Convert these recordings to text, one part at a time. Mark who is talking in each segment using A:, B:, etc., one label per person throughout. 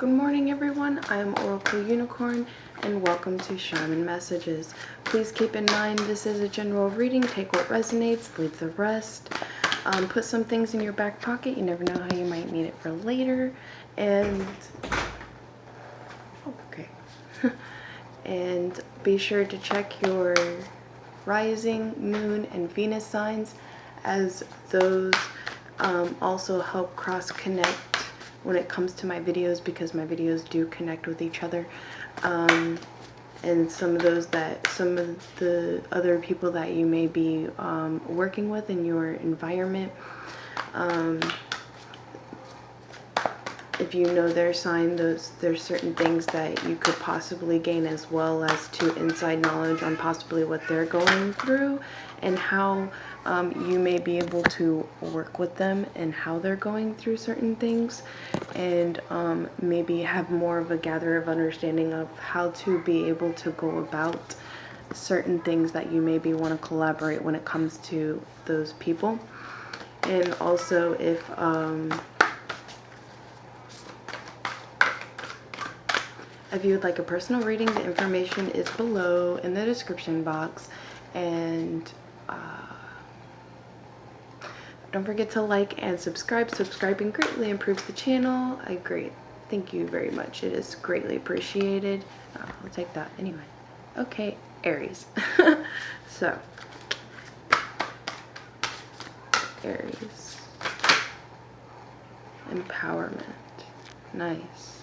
A: Good morning everyone, I am Oracle Unicorn and welcome to Shaman Messages. Please keep in mind this is a general reading. Take what resonates, leave the rest. Put some things in your back pocket. You never know how you might need it for later. And okay. And be sure to check your rising, moon, and Venus signs, as those also help cross-connect when it comes to my videos, because my videos do connect with each other. And some of the other people that you may be working with in your environment, if you know their sign, there's certain things that you could possibly gain, as well as to inside knowledge on possibly what they're going through and how you may be able to work with them and how they're going through certain things, and maybe have more of a gather of understanding of how to be able to go about certain things that you maybe want to collaborate when it comes to those people. And also, if you would like a personal reading, the information is below in the description box. And don't forget to like and subscribe. Subscribing greatly improves the channel. Thank you very much. It is greatly appreciated. I'll take that anyway. Okay, Aries. So, Aries. Empowerment. Nice.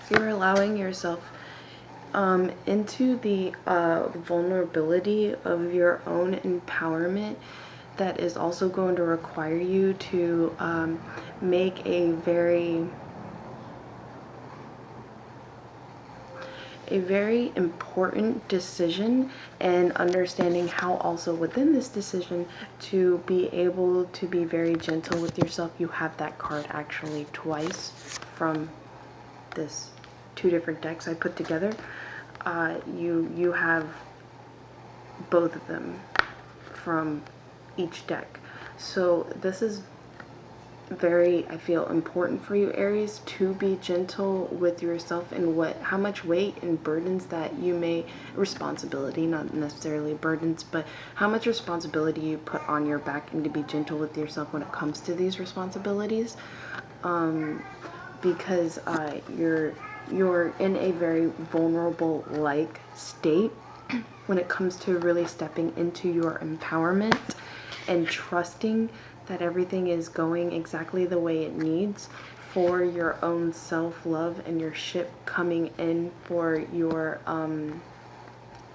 A: You're allowing yourself into the vulnerability of your own empowerment. That is also going to require you to make a very important decision, and understanding how also within this decision to be able to be very gentle with yourself. You have that card actually twice from this two different decks I put together. You have both of them from each deck. So this is very, I feel, important for you, Aries, to be gentle with yourself and how much weight and burdens that you may, responsibility, not necessarily burdens, but how much responsibility you put on your back, and to be gentle with yourself when it comes to these responsibilities, because you're in a very vulnerable state when it comes to really stepping into your empowerment and trusting that everything is going exactly the way it needs for your own self-love, and your ship coming in for your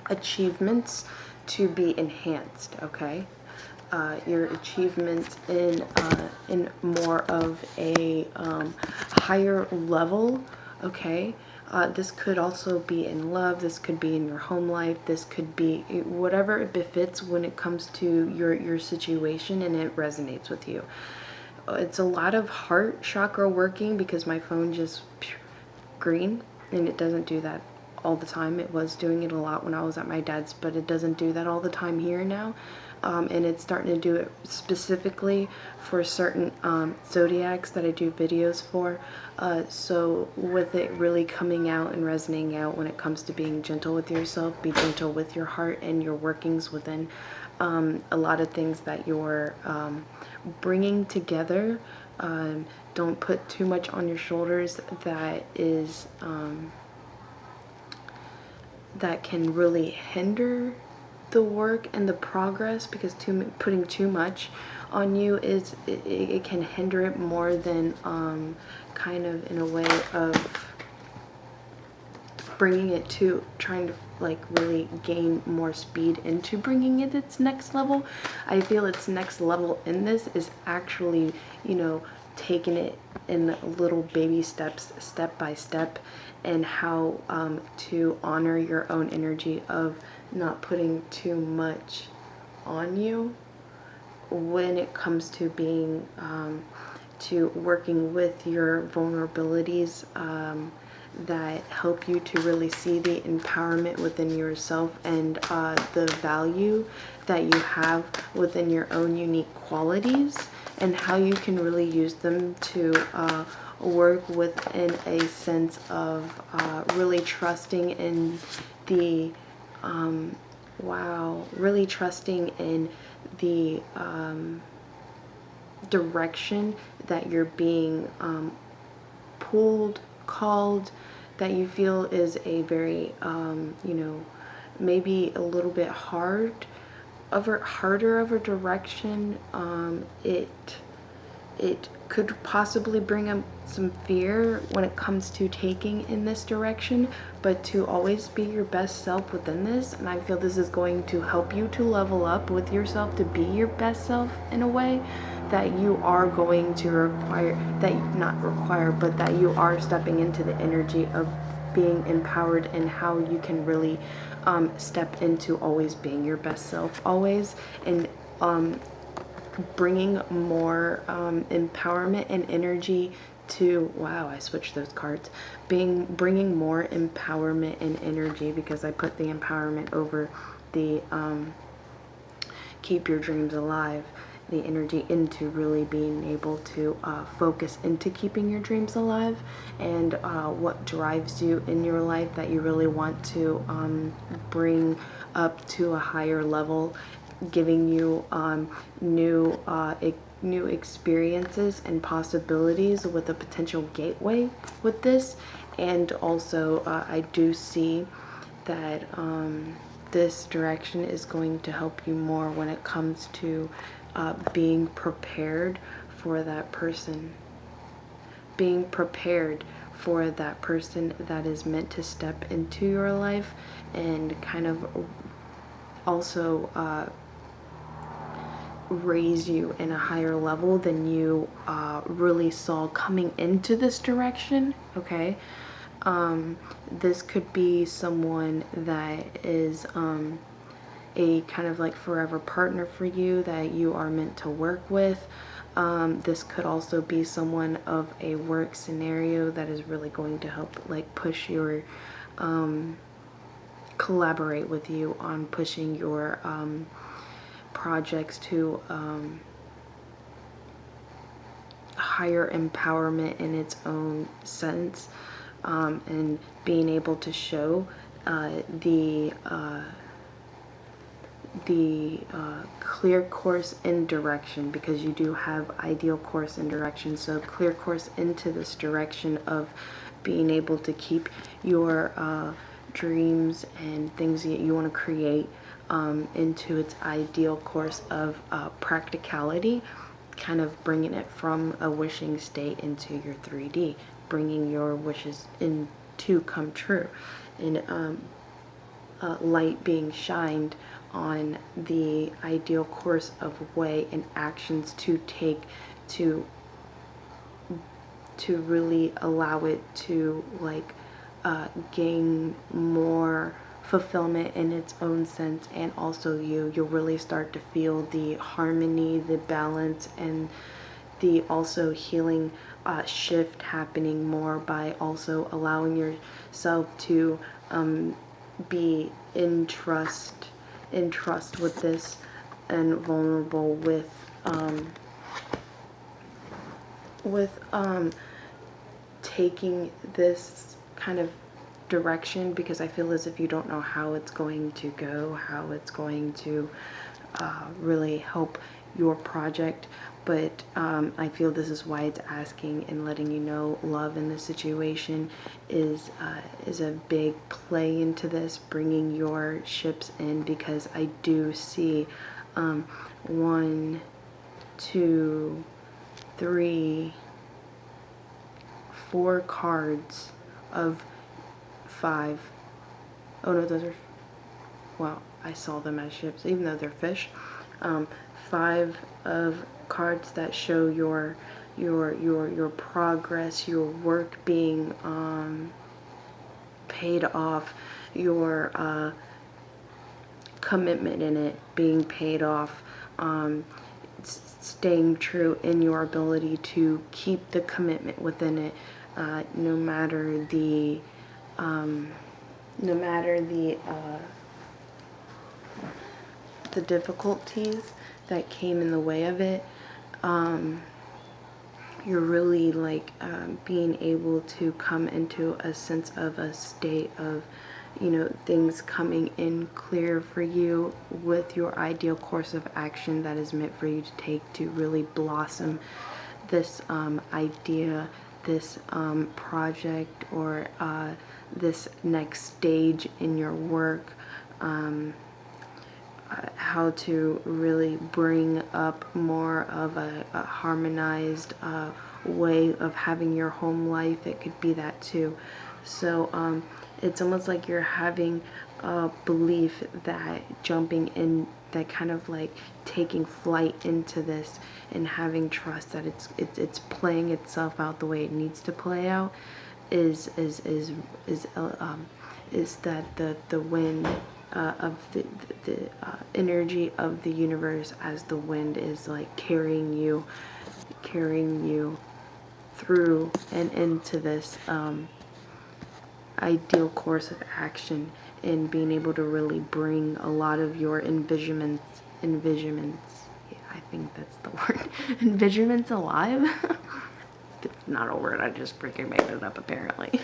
A: achievements to be enhanced. Okay, your achievements in more of a higher level. Okay, this could also be in love, this could be in your home life, this could be whatever it befits when it comes to your situation and it resonates with you. It's a lot of heart chakra working, because my phone just green, and it doesn't do that all the time. It was doing it a lot when I was at my dad's, but it doesn't do that all the time here now. And it's starting to do it specifically for certain zodiacs that I do videos for. So with it really coming out and resonating out when it comes to being gentle with yourself, be gentle with your heart and your workings within a lot of things that you're bringing together. Don't put too much on your shoulders that is that can really hinder the work and the progress, because putting too much on you it can hinder it more than kind of in a way of bringing it to trying to really gain more speed into bringing it its next level. I feel its next level in this is actually, taking it in little baby steps, step by step, and how to honor your own energy of not putting too much on you when it comes to being to working with your vulnerabilities, that help you to really see the empowerment within yourself and the value that you have within your own unique qualities, and how you can really use them to work within a sense of really trusting in the really trusting in the direction that you're being pulled, called, that you feel is a very maybe a little bit harder of a direction. It could possibly bring up some fear when it comes to taking in this direction, but to always be your best self within this. And I feel this is going to help you to level up with yourself, to be your best self in a way that you are going to require, that not require, but that you are stepping into the energy of being empowered, and how you can really step into always being your best self always, and bringing more empowerment and energy to, wow, I switched those cards, bringing more empowerment and energy, because I put the empowerment over the keep your dreams alive, the energy into really being able to focus into keeping your dreams alive, and what drives you in your life that you really want to bring up to a higher level, giving you new experiences and possibilities with a potential gateway with this. And also I do see that this direction is going to help you more when it comes to being prepared for that person, being prepared for that person that is meant to step into your life, and kind of also raise you in a higher level than you really saw coming into this direction. Okay, this could be someone that is a kind of like forever partner for you that you are meant to work with. This could also be someone of a work scenario that is really going to help like push your collaborate with you on pushing your projects to higher empowerment in its own sense, and being able to show the clear course and direction, because you do have ideal course and direction. So clear course into this direction of being able to keep your dreams and things that you want to create into its ideal course of practicality, kind of bringing it from a wishing state into your 3D, bringing your wishes into come true, and light being shined on the ideal course of way and actions to take to really allow it to like gain more fulfillment in its own sense. And also you'll really start to feel the harmony, the balance, and the also healing shift happening more by also allowing yourself to be in trust with this, and vulnerable with taking this kind of direction, because I feel as if you don't know how it's going to go, how it's going to really help your project. But I feel this is why it's asking and letting you know love in this situation is a big play into this, bringing your ships in, because I do see 1, 2, 3, 4 cards of 5. Oh no, those are, well, I saw them as ships, even though they're fish. 5 of cards that show your progress, your work being paid off, your commitment in it being paid off, staying true in your ability to keep the commitment within it, no matter the the difficulties that came in the way of it. You're really like being able to come into a sense of a state of, you know, things coming in clear for you with your ideal course of action that is meant for you to take to really blossom this idea, this project, or this next stage in your work. How to really bring up more of a harmonized way of having your home life. It could be that too. So it's almost like you're having a belief that jumping in, that kind of like taking flight into this and having trust that it's playing itself out the way it needs to play out is that the wind of the energy of the universe, as the wind is like carrying you through and into this ideal course of action, and being able to really bring a lot of your envisionments, yeah, I think that's the word, envisionments alive. It's not a word, I just freaking made it up apparently.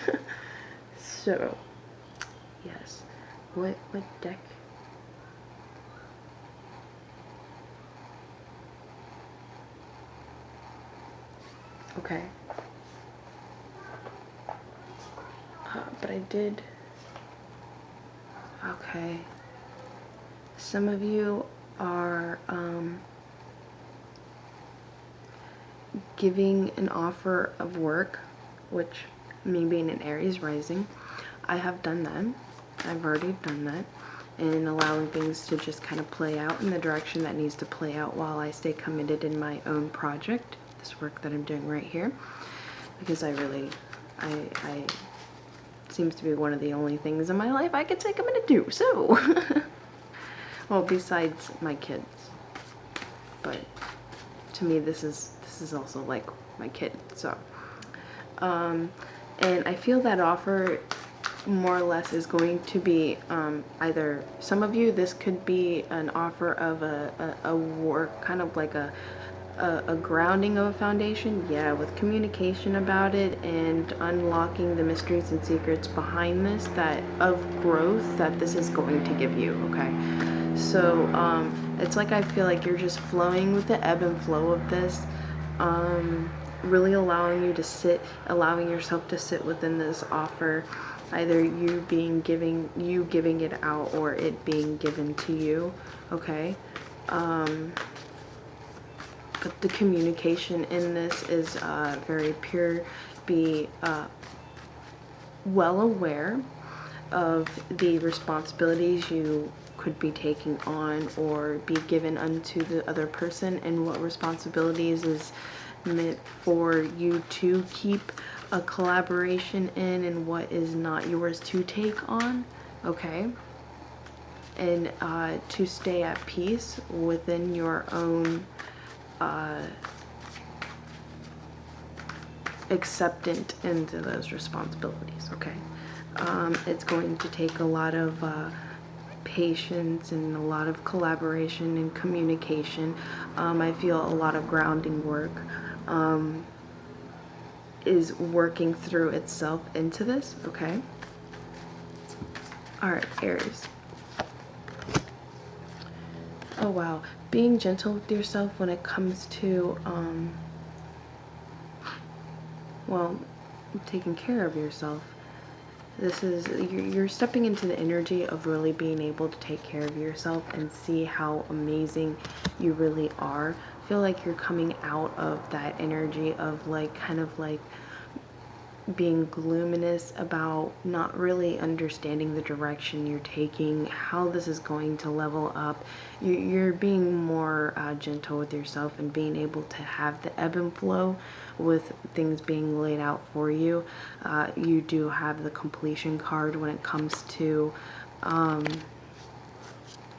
A: So yes, what deck? Okay. But I did. Okay. Some of you are giving an offer of work, which, me being an Aries rising, I have done that. I've already done that, and allowing things to just kind of play out in the direction that needs to play out while I stay committed in my own project, this work that I'm doing right here, because I seems to be one of the only things in my life I could say I'm gonna do. So well, besides my kids, but to me this is also like my kid. So and I feel that offer more or less is going to be either, some of you, this could be an offer of a work, kind of like a grounding of a foundation, yeah, with communication about it and unlocking the mysteries and secrets behind this, that of growth that this is going to give you. Okay, so it's like I feel like you're just flowing with the ebb and flow of this, really allowing yourself to sit within this offer, either you giving it out or it being given to you. Okay, but the communication in this is very pure. Be well aware of the responsibilities you could be taking on or be given unto the other person, and what responsibilities is meant for you to keep a collaboration in, and what is not yours to take on. Okay, and to stay at peace within your own acceptant into those responsibilities. Okay, it's going to take a lot of patience and a lot of collaboration and communication. I feel a lot of grounding work is working through itself into this. Okay, all right, Aries. Oh wow, being gentle with yourself when it comes to well, taking care of yourself. This is, you're stepping into the energy of really being able to take care of yourself and see how amazing you really are. I feel like you're coming out of that energy of like kind of like being gloominess about not really understanding the direction you're taking, how this is going to level up. You're being more gentle with yourself and being able to have the ebb and flow with things being laid out for you. You do have the completion card when it comes to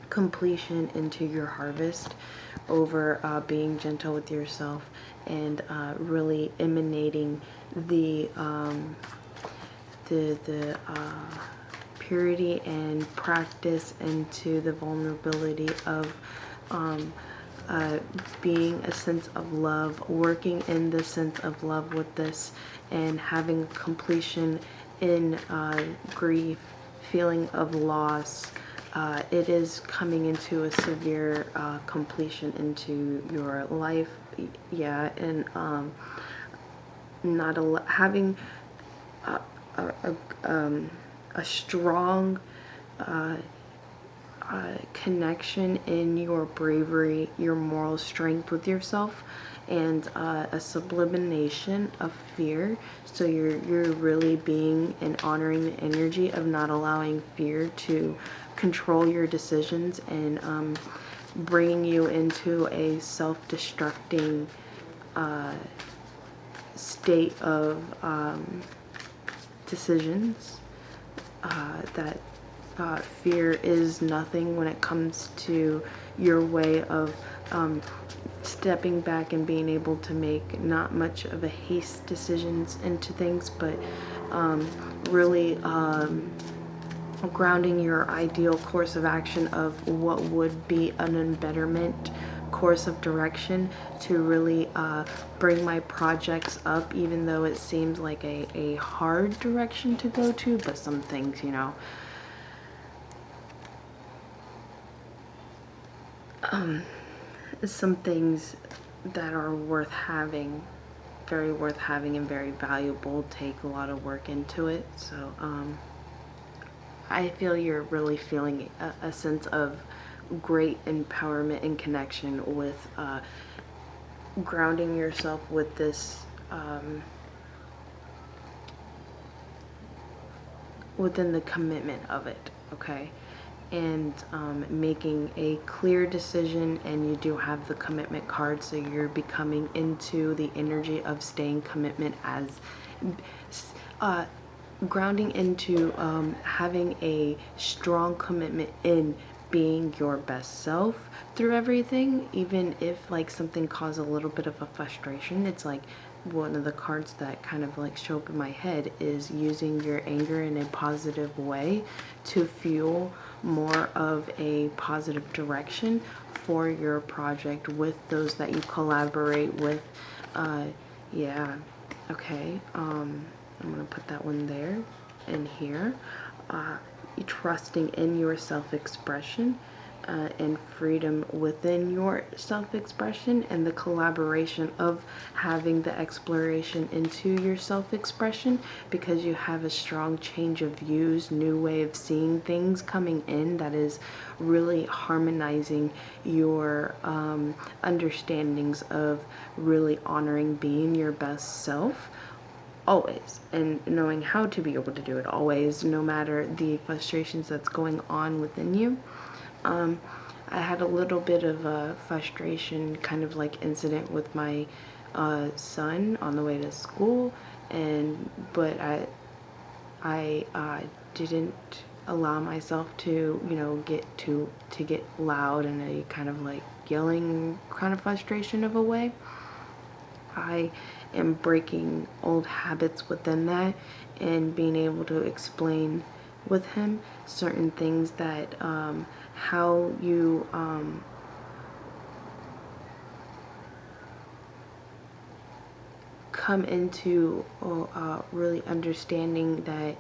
A: completion into your harvest, over being gentle with yourself and really emanating the purity and practice into the vulnerability of being a sense of love, working in the sense of love with this, and having completion in grief, feeling of loss. It is coming into a severe completion into your life, yeah, and not having a strong connection in your bravery, your moral strength with yourself, and a sublimation of fear. So you're really being and honoring the energy of not allowing fear to control your decisions, and bringing you into a self-destructing state of decisions, that fear is nothing when it comes to your way of stepping back and being able to make not much of a haste decisions into things, but really grounding your ideal course of action of what would be an embetterment course of direction to really bring my projects up, even though it seems like a hard direction to go to. But some things, you know, some things that are worth having, very worth having and very valuable, take a lot of work into it. So I feel you're really feeling a sense of great empowerment and connection with grounding yourself with this within the commitment of it, okay? And making a clear decision, and you do have the commitment card, so you're becoming into the energy of staying commitment as grounding into having a strong commitment in being your best self through everything, even if like something caused a little bit of a frustration. It's like one of the cards that kind of like show up in my head is using your anger in a positive way to fuel more of a positive direction for your project with those that you collaborate with. Yeah, okay. I'm gonna put that one there and here. Trusting in your self-expression and freedom within your self-expression, and the collaboration of having the exploration into your self-expression, because you have a strong change of views, new way of seeing things coming in that is really harmonizing your understandings of really honoring being your best self always, and knowing how to be able to do it always, no matter the frustrations that's going on within you. I had a little bit of a frustration kind of like incident with my son on the way to school, but I didn't allow myself to, you know, get loud in a kind of like yelling kind of frustration of a way. I am breaking old habits within that, and being able to explain with him certain things that how you come into really understanding that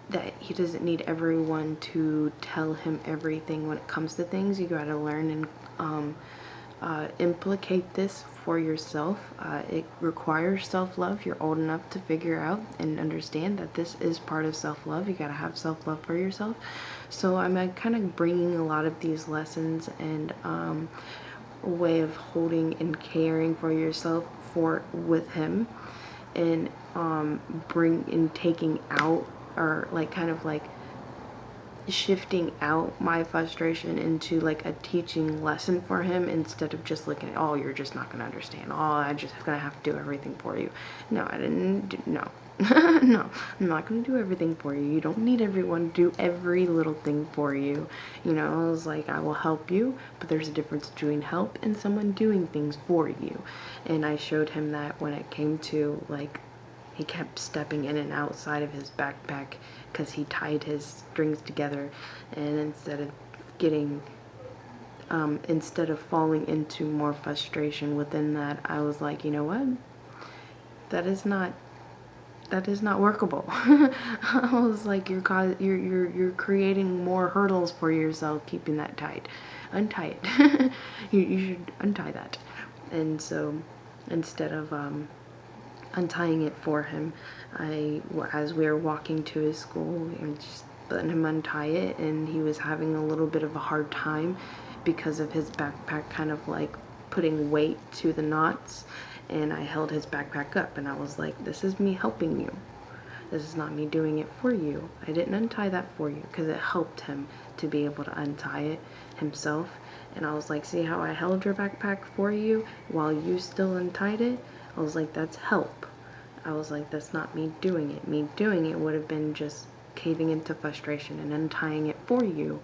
A: that he doesn't need everyone to tell him everything when it comes to things. You gotta learn and implicate this for yourself. It requires self-love. You're old enough to figure out and understand that this is part of self-love. You gotta have self-love for yourself. So I'm kind of bringing a lot of these lessons and a way of holding and caring for yourself with him, and taking out, or like kind of like shifting out my frustration into like a teaching lesson for him, instead of just looking at, oh, you're just not going to understand, oh, I'm just going to have to do everything for you. No, I didn't. No, No, I'm not going to do everything for you. You don't need everyone to do every little thing for you. You know, I was like, I will help you, but there's a difference between help and someone doing things for you. And I showed him that when it came to, like, he kept stepping in and outside of his backpack because he tied his strings together, and instead of falling into more frustration within that, I was like, you know what? That is not workable. I was like, you're creating more hurdles for yourself keeping that tight. Untie it. You should untie that. And so instead of untying it for him, as we were walking to his school, and just letting him untie it, and he was having a little bit of a hard time because of his backpack kind of like putting weight to the knots. And I held his backpack up, and I was like, this is me helping you. This is not me doing it for you. I didn't untie that for you because it helped him to be able to untie it himself. And I was like, see how I held your backpack for you while you still untied it? I was like, that's help. I was like, that's not me doing it. Me doing it would have been just caving into frustration and untying it for you.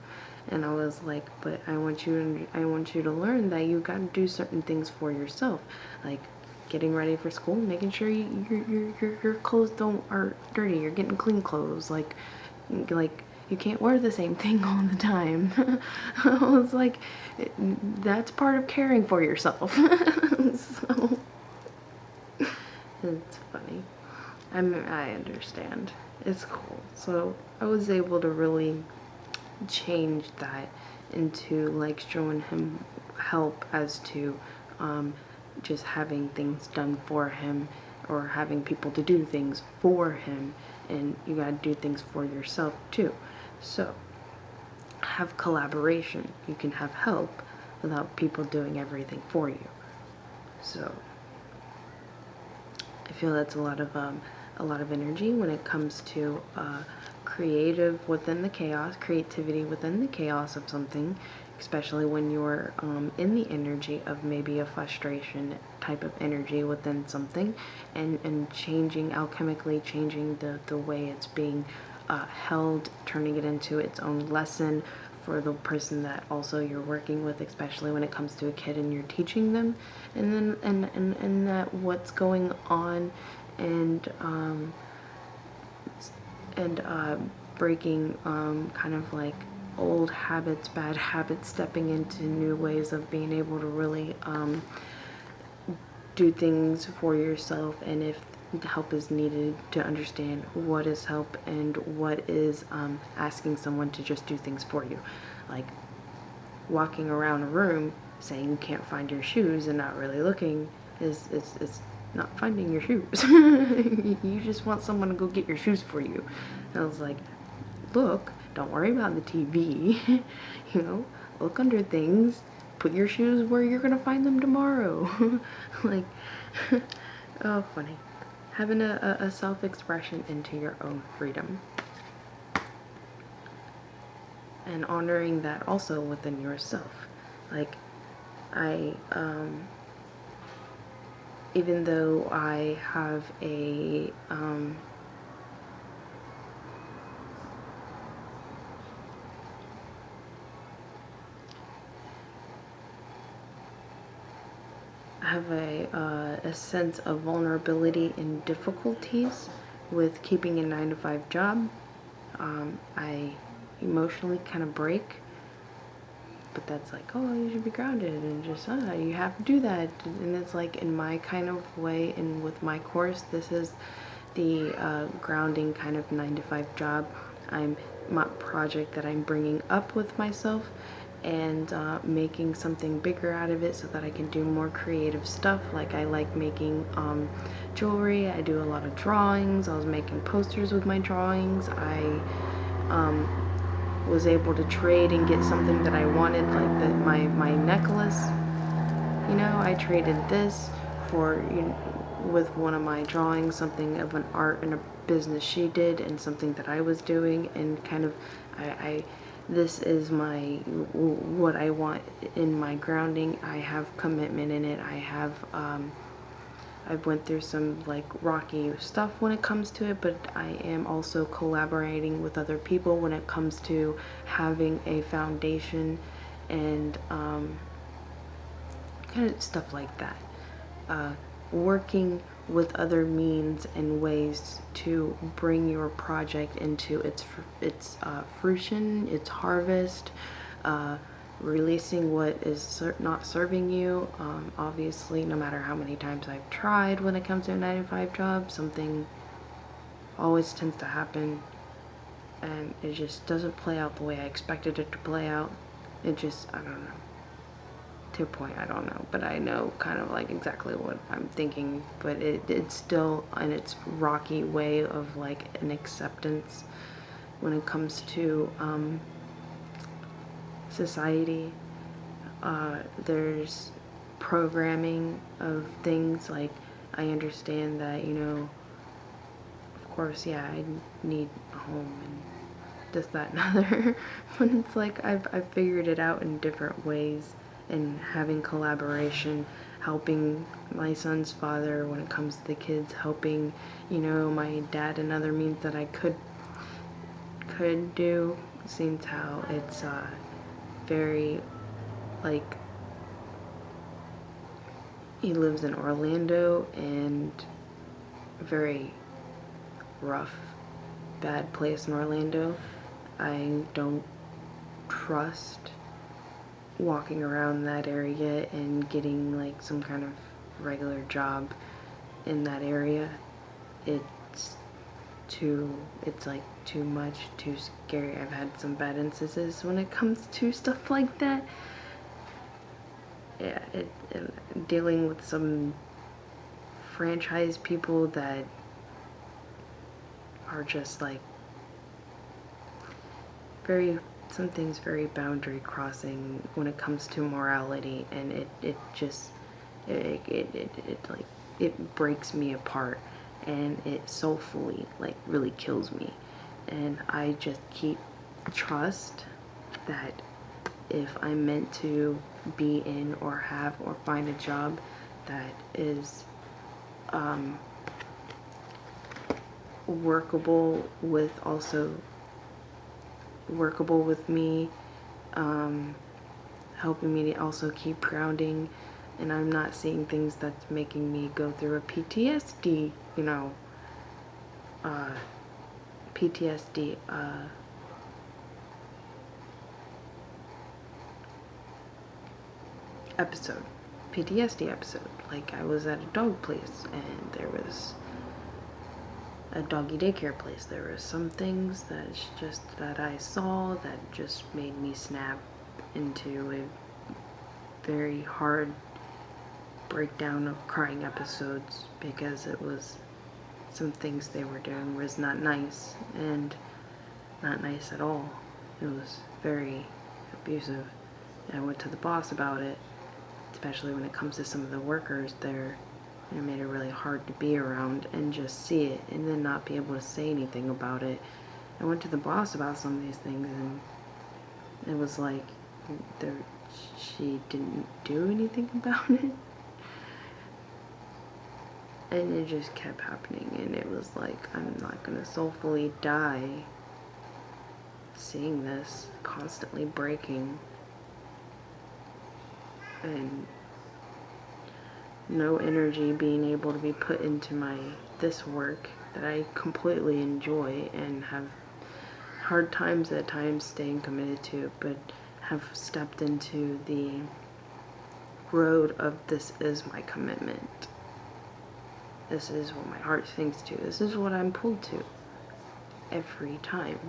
A: And I was like, but I want you to learn that you got to do certain things for yourself, like getting ready for school, making sure your clothes aren't dirty. You're getting clean clothes. Like you can't wear the same thing all the time. I was like, that's part of caring for yourself. So it's funny. I understand. It's cool. So I was able to really change that into like showing him help as to just having things done for him, or having people to do things for him, and you gotta do things for yourself too. So have collaboration. You can have help without people doing everything for you. So I feel that's a lot of energy when it comes to creativity within the chaos of something, especially when you're in the energy of maybe a frustration type of energy within something, and alchemically changing the way it's being held, turning it into its own lesson for the person that also you're working with, especially when it comes to a kid and you're teaching them, and then and that what's going on, and breaking kind of like old habits, bad habits, stepping into new ways of being able to really do things for yourself, and if help is needed, to understand what is help and what is asking someone to just do things for you. Like walking around a room saying you can't find your shoes and not really looking is not finding your shoes. You just want someone to go get your shoes for you. And I was like, look, don't worry about the TV. You know, look under things, put your shoes where you're gonna find them tomorrow. Like, oh, funny. Having a self-expression into your own freedom, and honoring that also within yourself. Like, even though I have a a sense of vulnerability and difficulties with keeping a 9-to-5 job. I emotionally kind of break, but that's like, oh, you should be grounded, and just, you have to do that. And it's like, in my kind of way, and with my course, this is the grounding kind of 9-to-5 job. My project that I'm bringing up with myself, and making something bigger out of it so that I can do more creative stuff. Like, I like making jewelry. I do a lot of drawings. I was making posters with my drawings. I was able to trade and get something that I wanted, like my necklace. You know, I traded this for, with one of my drawings, something of an art and a business she did, and something that I was doing, and kind of this is what I want in my grounding. I have commitment in it. I have I've went through some like rocky stuff when it comes to it, but I am also collaborating with other people when it comes to having a foundation and kind of stuff like that. Working with other means and ways to bring your project into its fruition, its harvest, releasing what is not serving you. Obviously, no matter how many times I've tried when it comes to a 9-to-5 job, something always tends to happen and it just doesn't play out the way I expected it to play out. It just, I don't know. To a point, I don't know, but I know kind of like exactly what I'm thinking, but it's still in its rocky way of like an acceptance when it comes to society. There's programming of things, like I understand that, you know, of course, yeah, I need a home and this, that, and other, but it's like I've figured it out in different ways, and having collaboration, helping my son's father when it comes to the kids, helping, you know, my dad in other means that I could do, seems how it's very, like, he lives in Orlando, and a very rough, bad place in Orlando. I don't trust walking around that area and getting like some kind of regular job in that area. It's like too much, too scary. I've had some bad instances when it comes to stuff like that. Yeah, dealing with some franchise people that are just like some things very boundary crossing when it comes to morality, and it like, it breaks me apart, and it soulfully like really kills me. And I just keep trust that if I'm meant to be in or have or find a job that is workable with me, helping me to also keep grounding, and I'm not seeing things that's making me go through a PTSD, you know, PTSD, episode, PTSD episode. Like, I was at a dog place, and there was a doggy daycare place. There were some things that I saw that just made me snap into a very hard breakdown of crying episodes, because it was some things they were doing was not nice, and not nice at all. It was very abusive. And I went to the boss about it, especially when it comes to some of the workers there. And it made it really hard to be around and just see it and then not be able to say anything about it. I went to the boss about some of these things, and it was like she didn't do anything about it. And it just kept happening, and it was like, I'm not gonna soulfully die seeing this constantly breaking, and no energy being able to be put into this work that I completely enjoy and have hard times at times staying committed to, but have stepped into the road of this is my commitment. This is what my heart sings to. This is what I'm pulled to every time.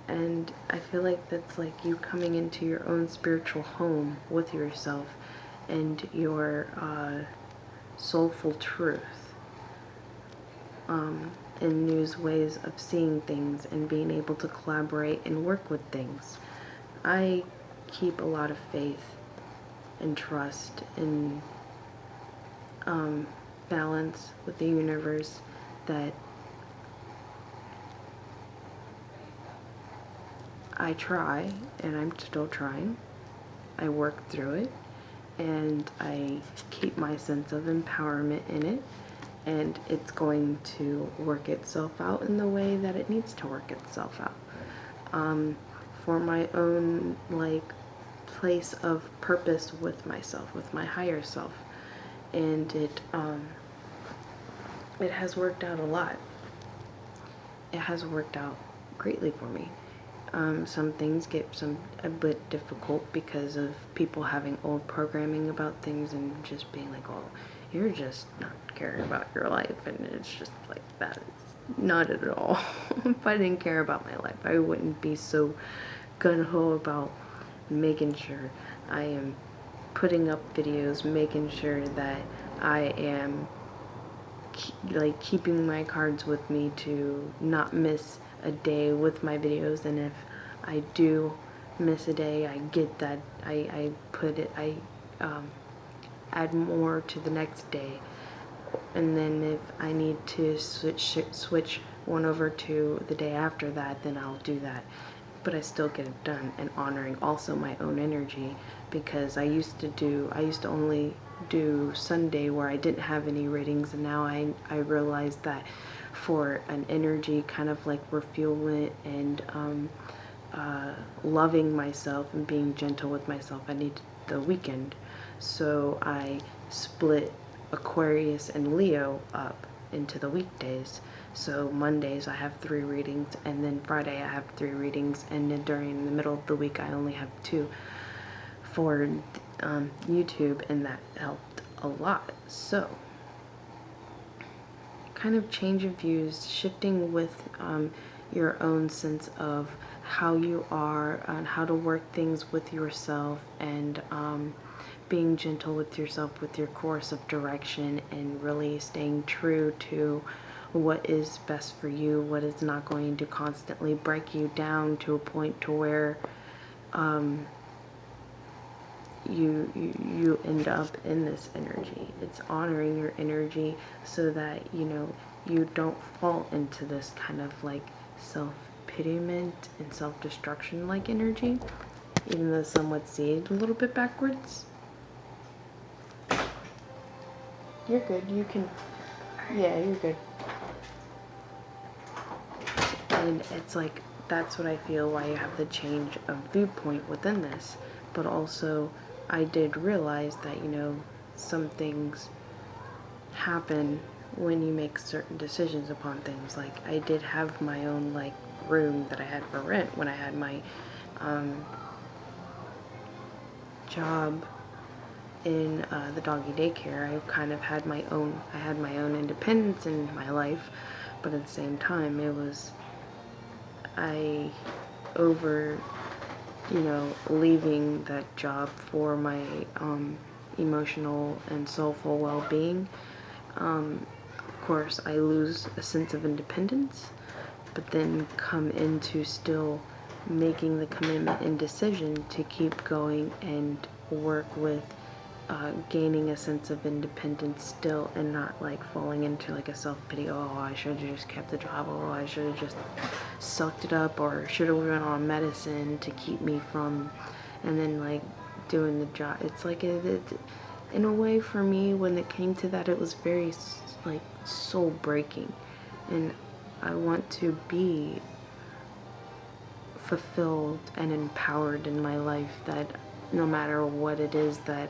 A: And I feel like that's like you coming into your own spiritual home with yourself and your soulful truth, and new ways of seeing things and being able to collaborate and work with things. I keep a lot of faith and trust and balance with the universe, that I try, and I'm still trying. I work through it, and I keep my sense of empowerment in it, and it's going to work itself out in the way that it needs to work itself out. For my own, like, place of purpose with myself, with my higher self. And it has worked out a lot. It has worked out greatly for me. Some things get a bit difficult because of people having old programming about things and just being like, oh, you're just not caring about your life, and it's just like that. It's not at all. If I didn't care about my life, I wouldn't be so gung-ho about making sure I am putting up videos, making sure that I am keeping my cards with me to not miss a day with my videos. And if I do miss a day, I get that, I add more to the next day. And then if I need to switch one over to the day after that, then I'll do that. But I still get it done, and honoring also my own energy, because I used to only do Sunday where I didn't have any readings, and now I realized that for an energy kind of like refueling and loving myself and being gentle with myself, I need the weekend. So I split Aquarius and Leo up into the weekdays. So Mondays I have 3 readings, and then Friday I have 3 readings, and then during the middle of the week I only have 2 for YouTube, and that helped a lot. So kind of change of views, shifting with your own sense of how you are and how to work things with yourself, and being gentle with yourself with your course of direction, and really staying true to what is best for you, what is not going to constantly break you down to a point to where you end up in this energy. It's honoring your energy so that, you know, you don't fall into this kind of like self-pityment and self-destruction like energy, even though some would see it a little bit backwards. You're good, you can, yeah, you're good. And it's like, that's what I feel why you have the change of viewpoint within this. But also, I did realize that, you know, some things happen when you make certain decisions upon things. Like, I did have my own, like, room that I had for rent when I had my job in the doggy daycare. I kind of had my own, independence in my life, but at the same time, it was, you know, leaving that job for my emotional and soulful well-being. Of course, I lose a sense of independence, but then come into still making the commitment and decision to keep going and work with gaining a sense of independence still, and not like falling into like a self-pity, oh, I should have just kept the job, oh, I should have just sucked it up, or should have went on medicine to keep me from, and then like doing the job. It's like it in a way, for me, when it came to that, it was very like soul breaking, and I want to be fulfilled and empowered in my life, that no matter what it is that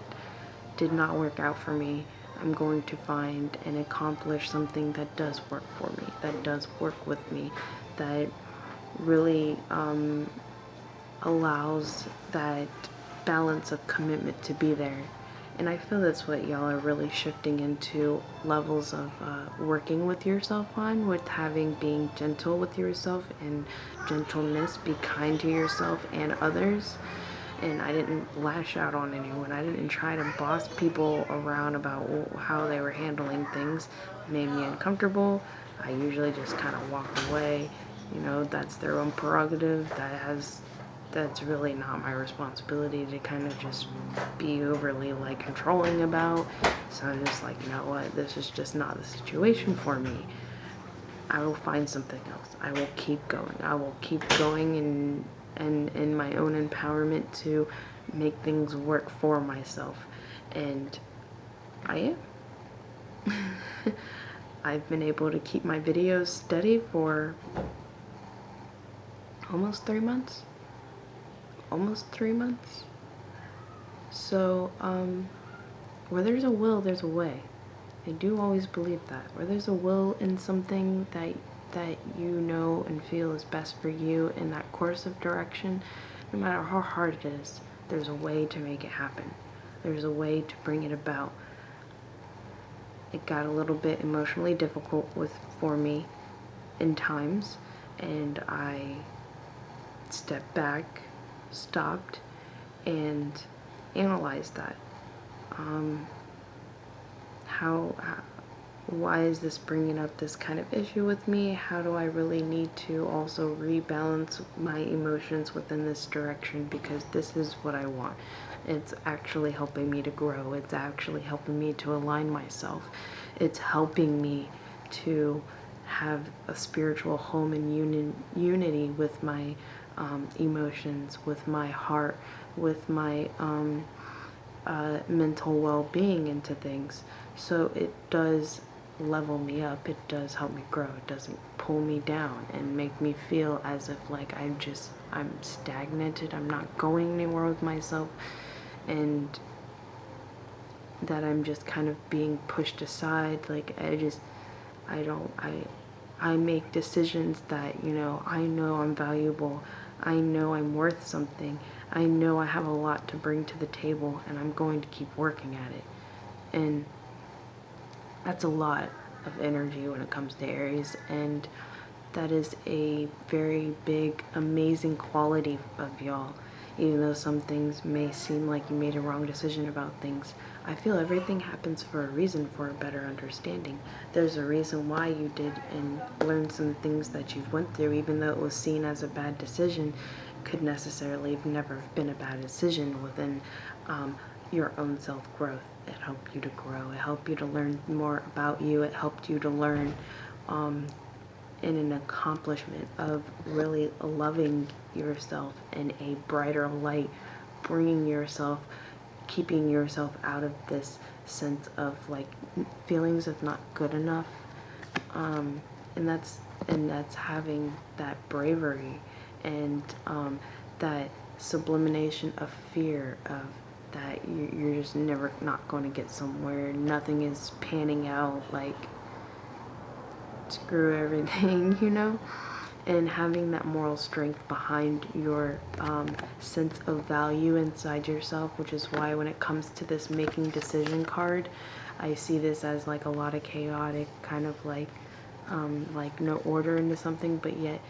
A: did not work out for me, I'm going to find and accomplish something that does work for me, that does work with me, that really allows that balance of commitment to be there. And I feel that's what y'all are really shifting into levels of working with yourself on, with being gentle with yourself and gentleness, be kind to yourself and others. And I didn't lash out on anyone. I didn't try to boss people around about how they were handling things. It made me uncomfortable. I usually just kind of walked away. You know, that's their own prerogative. That's really not my responsibility to kind of just be overly like controlling about. So I'm just like, you know what, this is just not the situation for me. I will find something else. I will keep going. I will keep going and in my own empowerment to make things work for myself. And I am. I've been able to keep my videos steady for almost 3 months. Almost 3 months. So, where there's a will, there's a way. I do always believe that. Where there's a will in something that you know and feel is best for you in that course of direction, no matter how hard it is, there's a way to make it happen. There's a way to bring it about. It got a little bit emotionally difficult for me in times, and I stepped back, stopped, and analyzed that. Why is this bringing up this kind of issue with me? How do I really need to also rebalance my emotions within this direction, because this is what I want. It's actually helping me to grow. It's actually helping me to align myself. It's helping me to have a spiritual home and unity with my emotions, with my heart, with my mental well-being into things. So it does level me up. It does help me grow. It doesn't pull me down and make me feel as if like I'm stagnated. I'm not going anywhere with myself, and that I'm just kind of being pushed aside. Like I make decisions that, you know I'm valuable. I know I'm worth something. I know I have a lot to bring to the table, and I'm going to keep working at it. And that's a lot of energy when it comes to Aries, and that is a very big, amazing quality of y'all. Even though some things may seem like you made a wrong decision about things, I feel everything happens for a reason, for a better understanding. There's a reason why you did and learned some things that you've went through, even though it was seen as a bad decision, could necessarily have never have been a bad decision within your own self-growth. It helped you to grow. It helped you to learn more about you. It helped you to learn in an accomplishment of really loving yourself in a brighter light, keeping yourself out of this sense of like feelings of not good enough, and that's having that bravery and that sublimation of fear of that you're just never not going to get somewhere. Nothing is panning out. Like, screw everything, and having that moral strength behind your sense of value inside yourself, which is why when it comes to this making decision card, I see this as like a lot of chaotic kind of like no order into something, but yet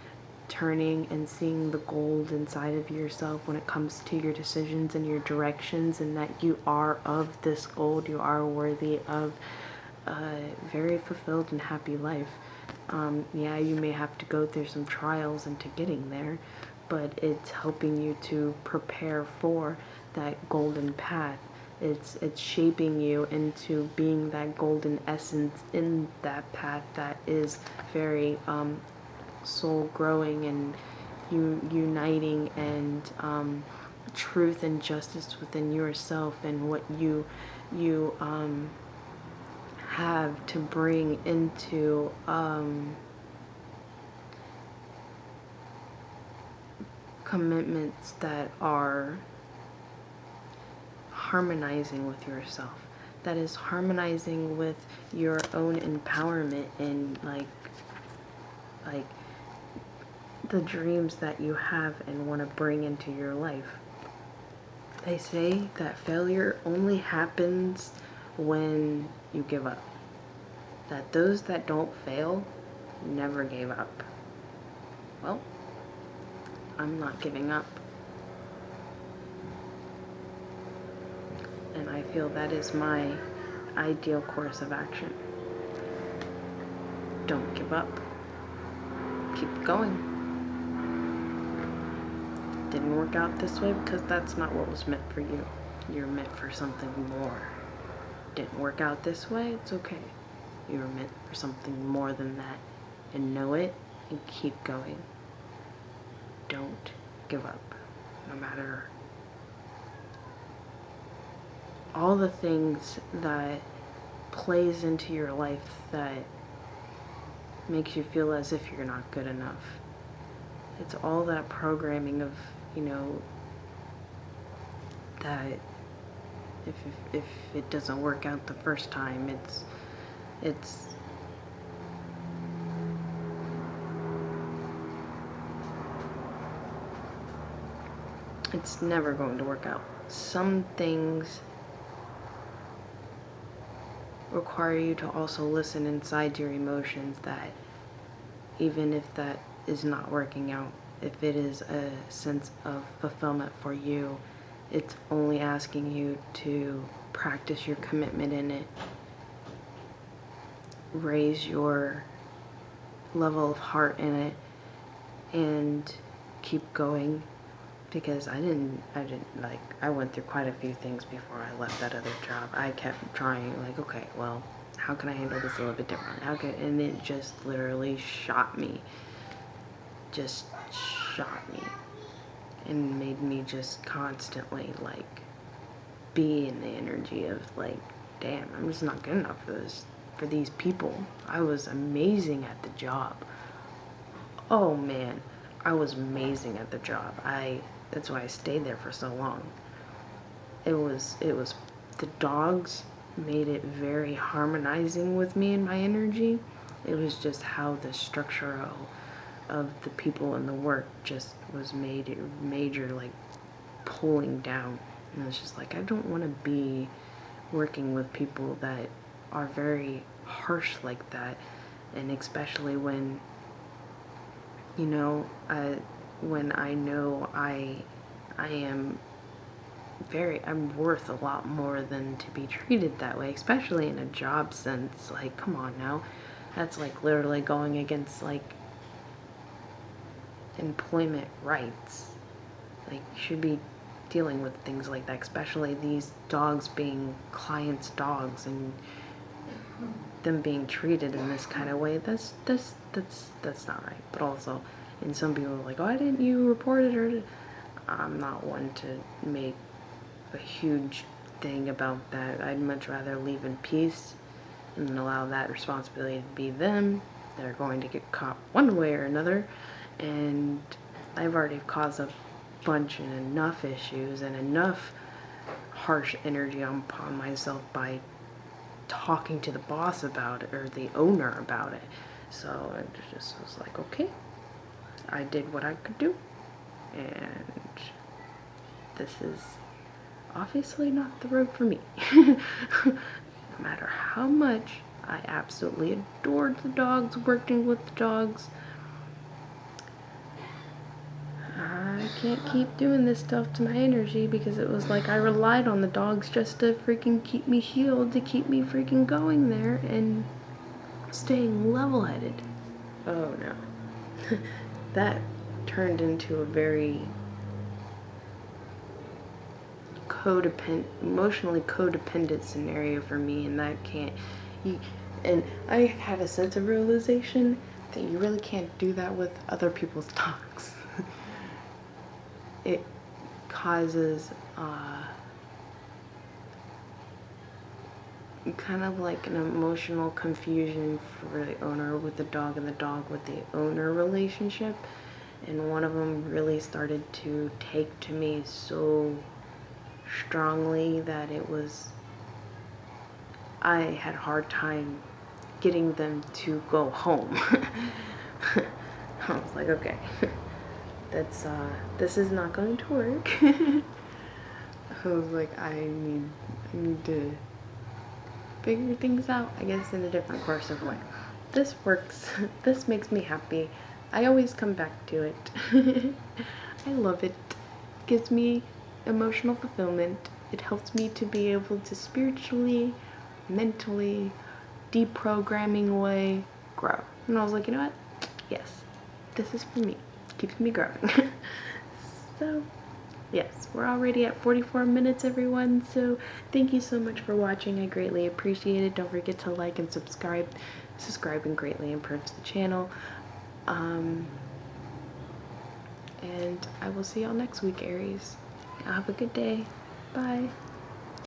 A: turning and seeing the gold inside of yourself when it comes to your decisions and your directions, and that you are of this gold. You are worthy of a very fulfilled and happy life. Yeah, you may have to go through some trials into getting there, but it's helping you to prepare for that golden path. It's shaping you into being that golden essence in that path that is very soul growing and uniting, and truth and justice within yourself, and what you have to bring into commitments that are harmonizing with yourself, that is harmonizing with your own empowerment and like the dreams that you have and want to bring into your life. They say that failure only happens when you give up. That those that don't fail never gave up. Well, I'm not giving up. And I feel that is my ideal course of action. Don't give up. Keep going. Didn't work out this way because that's not what was meant for you. You're meant for something more. Didn't work out this way, it's okay. You were meant for something more than that. And know it and keep going. Don't give up. No matter all the things that plays into your life that makes you feel as if you're not good enough. It's all that programming of, you know, that if it doesn't work out the first time, it's never going to work out. Some things require you to also listen inside your emotions, that even if that is not working out, if it is a sense of fulfillment for you, it's only asking you to practice your commitment in it, raise your level of heart in it, and keep going. Because I went through quite a few things before I left that other job. I kept trying, like, okay, well, how can I handle this a little bit differently? And it just literally shot me. Just shot me. And made me just constantly, like, be in the energy of, like, damn, I'm just not good enough for these people. I was amazing at the job. Oh, man. I was amazing at the job. That's why I stayed there for so long. It was the dogs made it very harmonizing with me and my energy. It was just how the structure of the people and the work just was major, like, pulling down. And it's just like, I don't want to be working with people that are very harsh like that. And especially when, you know, when I know I'm worth a lot more than to be treated that way, especially in a job sense. Like, come on now. That's like literally going against, like, employment rights. Like, you should be dealing with things like that, especially these dogs being clients' dogs and them being treated in this kind of way. That's not right. But also, and some people are like, why didn't you report it? Or I'm not one to make a huge thing about that. I'd much rather leave in peace and allow that responsibility to be them. They're going to get caught one way or another, and I've already caused a bunch and enough issues and enough harsh energy upon myself by talking to the boss about it, or the owner about it. So it just was like, okay, I did what I could do, and this is obviously not the road for me. No matter how much I absolutely adored the dogs, working with the dogs, I can't keep doing this stuff to my energy, because it was like I relied on the dogs just to freaking keep me healed, to keep me freaking going there and staying level-headed. Oh no. That turned into a very emotionally codependent scenario for me, and that can't, and I had a sense of realization that you really can't do that with other people's dogs. It causes kind of like an emotional confusion for the owner with the dog and the dog with the owner relationship, and one of them really started to take to me so strongly that I had a hard time getting them to go home. I was like, okay, this is not going to work. I was like, I need to figure things out, I guess, in a different course of way. This works. This makes me happy. I always come back to it. I love it. Gives me emotional fulfillment. It helps me to be able to spiritually, mentally, deprogramming way, grow. And I was like, you know what? Yes, this is for me. Keeps me growing. So, yes, we're already at 44 minutes, everyone. So, thank you so much for watching. I greatly appreciate it. Don't forget to like and subscribe. Subscribing greatly improves the channel. And I will see y'all next week, Aries. Have a good day. Bye.